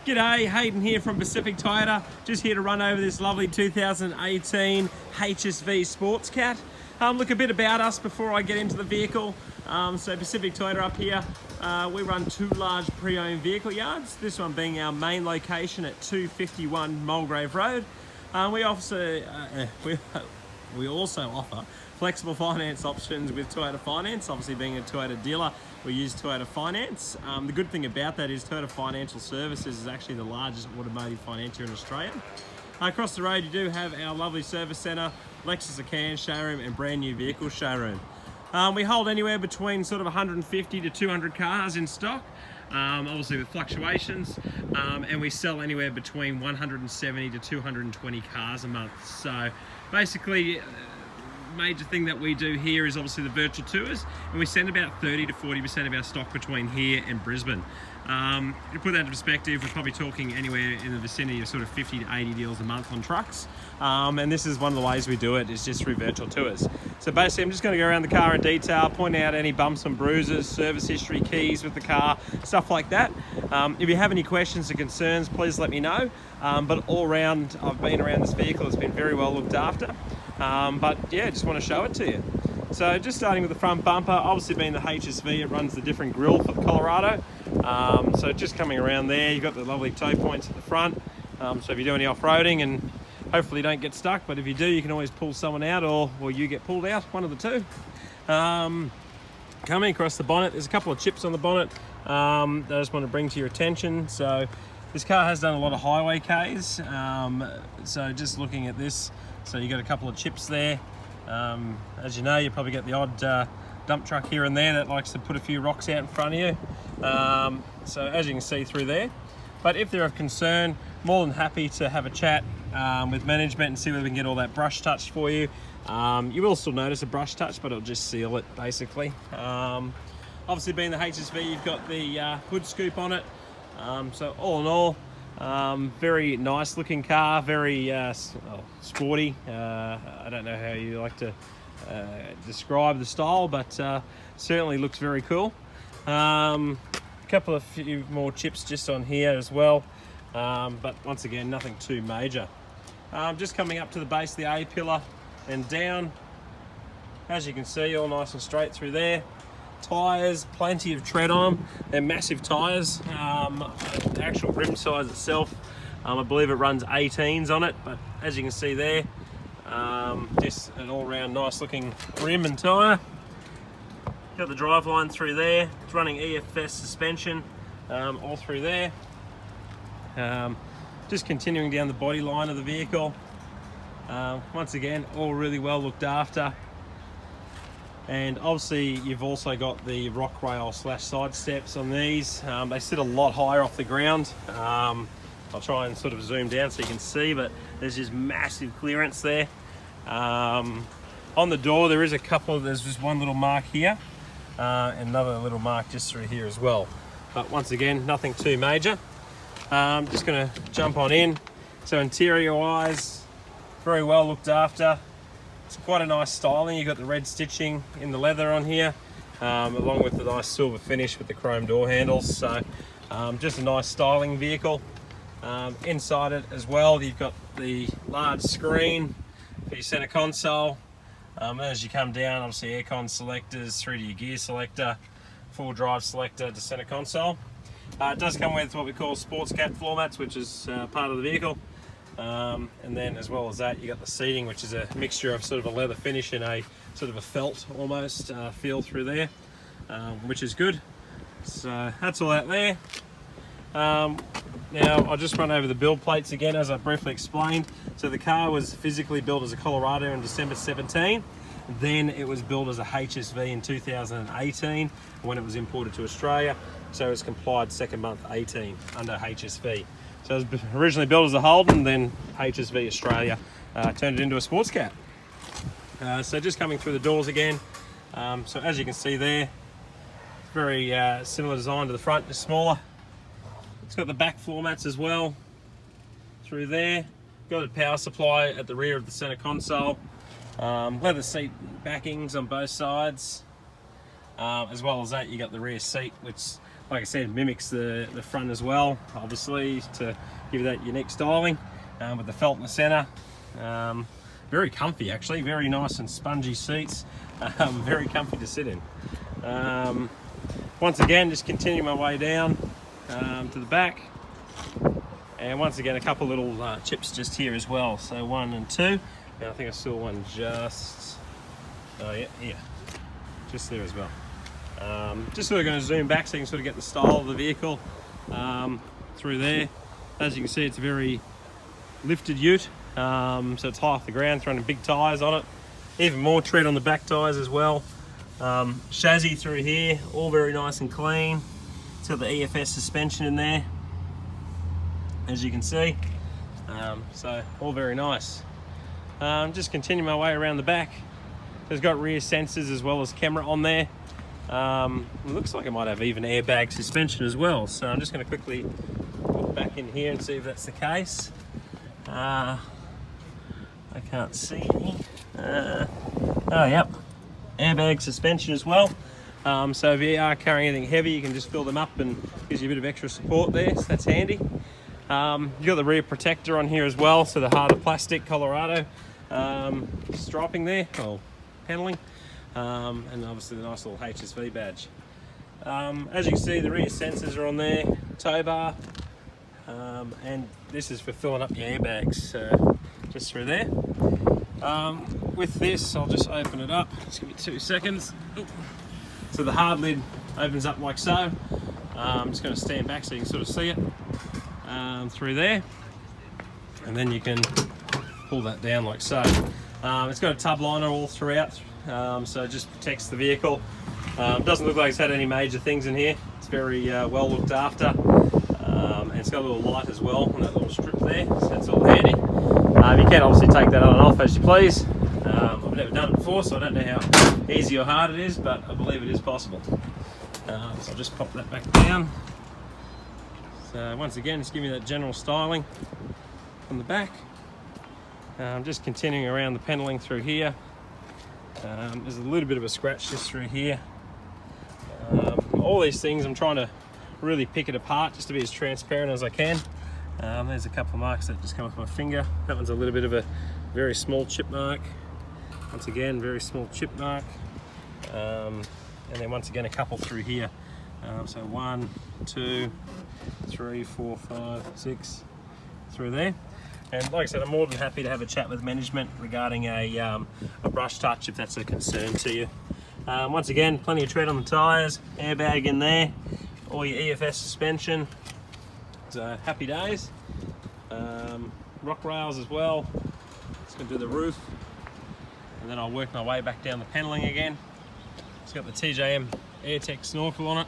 G'day, Hayden here from Pacific Toyota. Just here to run over this lovely 2018 HSV Sports Cat. Look, a bit about us before I get into the vehicle. So Pacific Toyota up here, we run two large pre-owned vehicle yards. This one being our main location at 251 Mulgrave Road. We also offer flexible finance options with Toyota Finance. Obviously, being a Toyota dealer, we use Toyota Finance. The good thing about that is Toyota Financial Services is actually the largest automotive financier in Australia. Across the road, you do have our lovely service centre, Lexus Acan showroom and brand new vehicle showroom. We hold anywhere between sort of 150 to 200 cars in stock, obviously with fluctuations, and we sell anywhere between 170 to 220 cars a month. So basically, major thing that we do here is obviously the virtual tours, and we send about 30 to 40% of our stock between here and Brisbane. To put that into perspective, we're probably talking anywhere in the vicinity of sort of 50 to 80 deals a month on trucks, and this is one of the ways we do it, is just through virtual tours. So basically, I'm just going to go around the car in detail, point out any bumps and bruises, service history, keys with the car, stuff like that. If you have any questions or concerns, please let me know. But all around, I've been around this vehicle, it's been very well looked after. But yeah, just want to show it to you. So just starting with the front bumper, obviously being the HSV, it runs the different grille for the Colorado. So just coming around there, you've got the lovely tow points at the front. So if you do any off-roading, and hopefully you don't get stuck, but if you do, you can always pull someone out, or you get pulled out, one of the two. Coming across the bonnet, there's a couple of chips on the bonnet that I just want to bring to your attention. So this car has done a lot of highway Ks. So just looking at this, so you got a couple of chips there. As you know, you probably get the odd dump truck here and there that likes to put a few rocks out in front of you. So as you can see through there. But if they're of concern, more than happy to have a chat with management and see whether we can get all that brush touched for you. You will still notice a brush touch, but it'll just seal it basically. Obviously being the HSV, you've got the hood scoop on it. So all in all, very nice looking car, very sporty. I don't know how you like to describe the style, but certainly looks very cool. A few more chips just on here as well, but once again, nothing too major. Just coming up to the base of the A pillar and down, as you can see, all nice and straight through there. Tyres, plenty of tread on them. They're massive tyres. The actual rim size itself, I believe it runs 18s on it, but as you can see there, just an all-round nice looking rim and tyre. Got the driveline through there. It's running EFS suspension all through there. Just continuing down the body line of the vehicle. Once again, all really well looked after. And obviously you've also got the rock rail / side steps on these. They sit a lot higher off the ground. I'll try and sort of zoom down so you can see, but there's just massive clearance there. On the door there's just one little mark here, and another little mark just through here as well. But once again, nothing too major. Just going to jump on in. So interior wise, very well looked after. It's quite a nice styling. You've got the red stitching in the leather on here, along with the nice silver finish with the chrome door handles. So just a nice styling vehicle. Inside it as well, you've got the large screen for your center console. As you come down, obviously aircon selectors through to your gear selector, full drive selector to center console. It does come with what we call Sports Cat floor mats, which is part of the vehicle. And then as well as that, you got the seating, which is a mixture of sort of a leather finish and a sort of a felt almost feel through there, which is good. So that's all out there. Now I'll just run over the build plates again, as I briefly explained. So the car was physically built as a Colorado in December 17. Then it was built as a HSV in 2018 when it was imported to Australia. So it's complied second month 18 under HSV. So it was originally built as a Holden, then HSV Australia turned it into a sports cat. So just coming through the doors again. So as you can see there, very similar design to the front, just smaller. It's got the back floor mats as well through there. Got a power supply at the rear of the center console. Leather seat backings on both sides. As well as that, you got the rear seat, which like I said, mimics the front as well, obviously, to give you that unique styling, with the felt in the center. Very comfy actually, very nice and spongy seats, very comfy to sit in. Once again, just continue my way down to the back, and once again a couple little chips just here as well, so 1 and 2, and I think I saw one just, oh yeah, here, just there as well. Just sort of going to zoom back so you can sort of get the style of the vehicle through there. As you can see, it's a very lifted ute, so it's high off the ground, throwing big tyres on it, even more tread on the back tyres as well. Chassis through here, all very nice and clean. It's got the EFS suspension in there, as you can see, so all very nice. Just continue my way around the back. It's got rear sensors as well as camera on there. It looks like it might have even airbag suspension as well, so I'm just going to quickly look back in here and see if that's the case. I can't see any. Oh yep, airbag suspension as well. So if you are carrying anything heavy, you can just fill them up and gives you a bit of extra support there, so that's handy. You've got the rear protector on here as well, so the harder plastic Colorado striping there, or paneling, and obviously the nice little HSV badge. As you can see, the rear sensors are on there, tow bar, and this is for filling up your airbags, just through there. With this, I'll just open it up, just give me 2 seconds. So the hard lid opens up like so. I'm just going to stand back so you can sort of see it through there, and then you can pull that down like so. It's got a tub liner all throughout, so it just protects the vehicle. Doesn't look like it's had any major things in here. It's very well looked after, and it's got a little light as well on that little strip there, so that's all handy. You can obviously take that on and off as you please. I've never done it before, so I don't know how easy or hard it is, but I believe it is possible. So I'll just pop that back down. So once again, just give me that general styling from the back. Just continuing around the paneling through here. There's a little bit of a scratch just through here. All these things, I'm trying to really pick it apart just to be as transparent as I can. There's a couple of marks that just come off my finger. That one's a little bit of a very small chip mark. Once again, very small chip mark. And then once again, a couple through here. So 1, 2, 3, 4, 5, 6 through there. And like I said, I'm more than happy to have a chat with management regarding a brush touch if that's a concern to you. Once again, plenty of tread on the tyres, airbag in there, all your EFS suspension. So happy days. Rock rails as well. Just going to do the roof, and then I'll work my way back down the paneling again. It's got the TJM AirTech snorkel on it,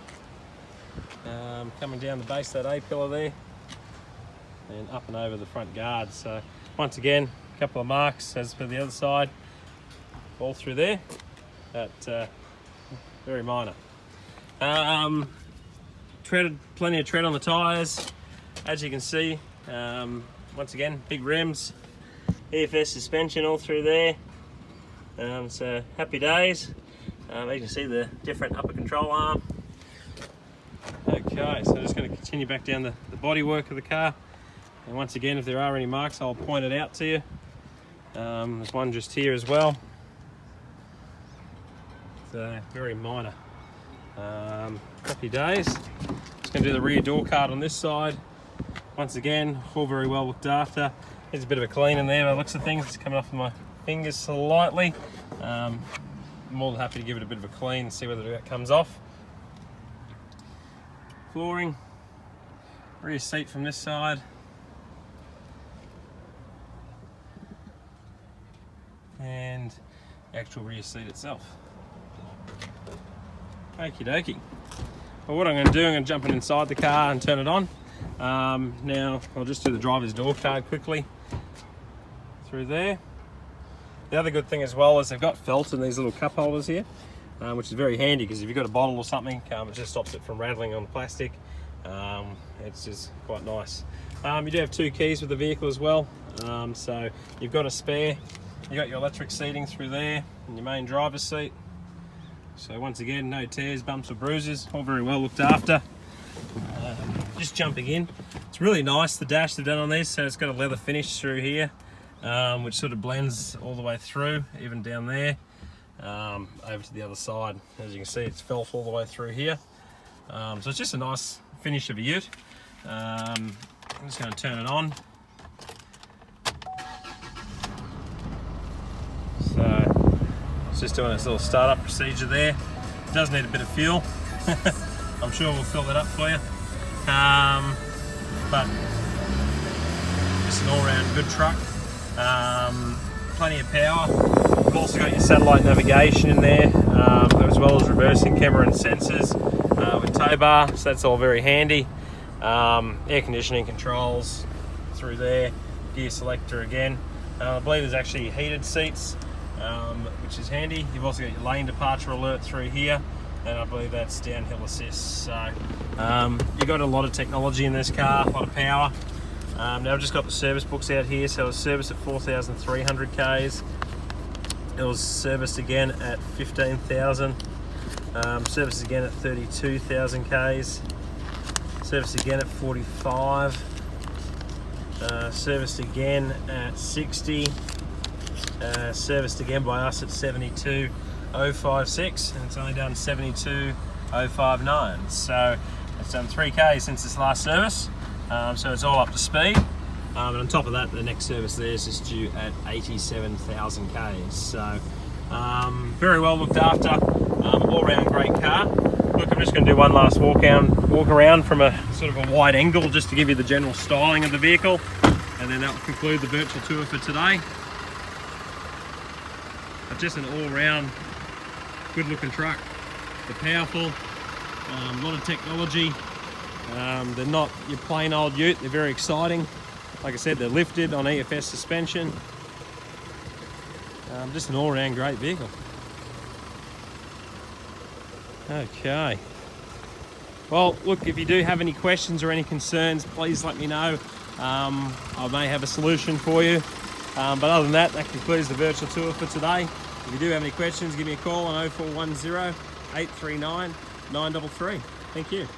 coming down the base of that A-pillar there, and up and over the front guard. So once again, a couple of marks as per the other side, all through there, but very minor. Plenty of tread on the tyres, as you can see. Once again, big rims, EFS suspension all through there. So happy days. You can see the different upper control arm. Okay, so just going to continue back down the bodywork of the car. And once again, if there are any marks, I'll point it out to you. There's one just here as well. So very minor. Happy days. Just going to do the rear door card on this side. Once again, all very well looked after. There's a bit of a clean in there by the looks of things. It's coming off of my fingers slightly. I'm more than happy to give it a bit of a clean and see whether that comes off. Flooring, rear seat from this side. And the actual rear seat itself. Okie dokie. Well, what I'm going to do, I'm going to jump inside the car and turn it on. Now I'll just do the driver's door card quickly through there. The other good thing as well is they've got felt in these little cup holders here, which is very handy because if you've got a bottle or something, it just stops it from rattling on the plastic. It's just quite nice. You do have 2 keys with the vehicle as well, so you've got a spare. You've got your electric seating through there and your main driver's seat. So once again, no tears, bumps or bruises, all very well looked after. just jumping in. It's really nice, the dash they've done on this, so it's got a leather finish through here, which sort of blends all the way through, even down there, over to the other side. As you can see, it's felt all the way through here. So it's just a nice finish of a ute. I'm just going to turn it on. So it's just doing its little startup procedure there. It does need a bit of fuel. I'm sure we'll fill that up for you. But just an all-round good truck. Plenty of power. You've also got your satellite navigation in there, as well as reversing camera and sensors with tow bar, so that's all very handy. Air conditioning controls through there, gear selector again. I believe there's actually heated seats, which is handy. You've also got your lane departure alert through here, and I believe that's downhill assist. So you've got a lot of technology in this car, a lot of power. Now I've just got the service books out here. So it was serviced at 4,300 Ks. It was serviced again at 15,000. Serviced again at 32,000 Ks. Serviced again at 45. Serviced again at 60. Serviced again by us at 72,056, and it's only done 72,059. So it's done 3K since this last service. So it's all up to speed. And on top of that, the next service there is due at 87,000 Ks. So very well looked after, all-round great car. Look, I'm just going to do one last walk around from a sort of a wide angle, just to give you the general styling of the vehicle, and then that will conclude the virtual tour for today. But just an all-round good looking truck. They're powerful, a lot of technology. They're not your plain old ute, they're very exciting. Like I said, they're lifted on EFS suspension. Just an all-round great vehicle. Okay. Well, look, if you do have any questions or any concerns, please let me know. I may have a solution for you. But other than that, that concludes the virtual tour for today. If you do have any questions, give me a call on 0410 839 933. Thank you.